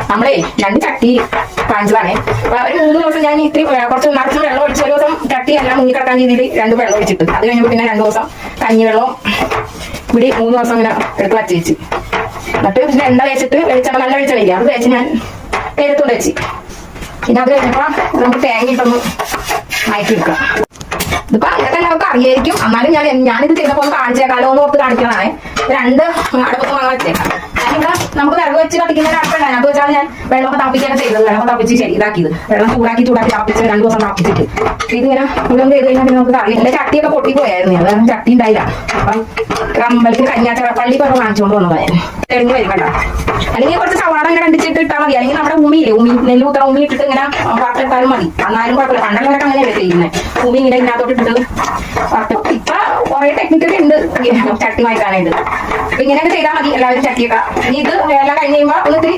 നമ്മളെ 2 ചട്ടി കാണിച്ചതാണേ. അപ്പൊ ഒരു 3 ദിവസം ഞാൻ ഇത്തിരി കുറച്ച് നിറച്ചും വെള്ളം ഒഴിച്ച് ഒരു ദിവസം ചട്ടി എല്ലാം മുങ്ങി കിടക്കാൻ രീതിയിൽ 2 വെള്ളം ഒഴിച്ചിട്ട് അത് കഴിഞ്ഞപ്പോൾ പിന്നെ 2 ദിവസം കഞ്ഞിവെള്ളവും ഇവിടെ 3 ദിവസം ഇങ്ങനെ എടുത്ത് വച്ചേച്ച്. എന്നിട്ട് പിന്നെ എണ്ണ വെച്ചിട്ട് വെളിച്ചെണ്ണ നല്ല വെളിച്ചെണ്ണയില്ല അത് വെച്ച് ഞാൻ എടുത്തുകൊണ്ട് വെച്ച്. പിന്നെ അത് കഴിഞ്ഞപ്പോൾ നമുക്ക് തേങ്ങ ഇട്ടൊന്ന് മാറ്റിയെടുക്കാം. ഇതിപ്പോ അങ്ങനത്തെ എല്ലാവർക്കും അറിയായിരിക്കും. എന്നാലും ഞാനിത് ചെയ്തപ്പോൾ ഒന്ന് കാണിച്ചേക്കാലോ എന്ന് ഓർത്ത് കാണിക്കുന്നതാണ്. 2 അടുപ്പത്ത് വാങ്ങാൻ വെച്ചേക്കാം. ഞാനിവിടെ നമുക്ക് വിറക് വെച്ച് കത്തിക്കുന്ന അടുപ്പുണ്ട്. അതിനകത്ത് വെച്ചാണ് ഞാൻ വെള്ളമൊക്കെ തിളപ്പിക്കാണ് ചെയ്തത്. വെള്ളമൊക്കെ തിളപ്പിച്ച് ശരിയാക്കിയത്. വെള്ളം ചൂടാക്കി തിളപ്പിച്ച് 2 ദിവസം തിളപ്പിച്ചിട്ട് ഇതിങ്ങനെ ഇതൊന്നും ചെയ്ത് കഴിഞ്ഞാൽ നമുക്ക് അറിയാം. എന്റെ ചട്ടിയൊക്കെ പൊട്ടിപ്പോയായിരുന്നു. അത് ചട്ടി ഉണ്ടായില്ല. അപ്പം അമ്പലത്തിൽ കന്യാച്ചറ പള്ളി പറഞ്ഞ് വാങ്ങിച്ചുകൊണ്ട് വന്നതായിരുന്നു. തെളിഞ്ഞ് വരും കേട്ടോ. അല്ലെങ്കിൽ കുറച്ച് സവാള ഇങ്ങനെ കണ്ടിച്ചിട്ട് ഇട്ടാൽ മതി. അല്ലെങ്കിൽ നമ്മുടെ ഉമിയില്ലേ നെല്ലൂത്ര ഉമി ഇട്ടിട്ട് ഇങ്ങനെ വറുത്തെടുത്താലും മതി. എന്നാലും കുഴപ്പമില്ല. പണ്ടുള്ളവരൊക്കെ അങ്ങനെയല്ലേ ചെയ്യുന്നത്. ഉമി ഇങ്ങനെ ഇതിനകത്തോട്ട് ഇട്ടിട്ട് വറുത്ത്. ഇപ്പൊ കുറെ ടെക്നിക്കൊക്കെ ഉണ്ട് ചട്ടി വാങ്ങിക്കാനായിട്ട്. അപ്പൊ ഇങ്ങനെയൊക്കെ ചെയ്താൽ മതി എല്ലാവരും ചട്ടിയൊക്കെ. ഇനി ഇത് എല്ലാം കഴിഞ്ഞ് കഴിയുമ്പോൾ ഒന്ന് ഇത്തിരി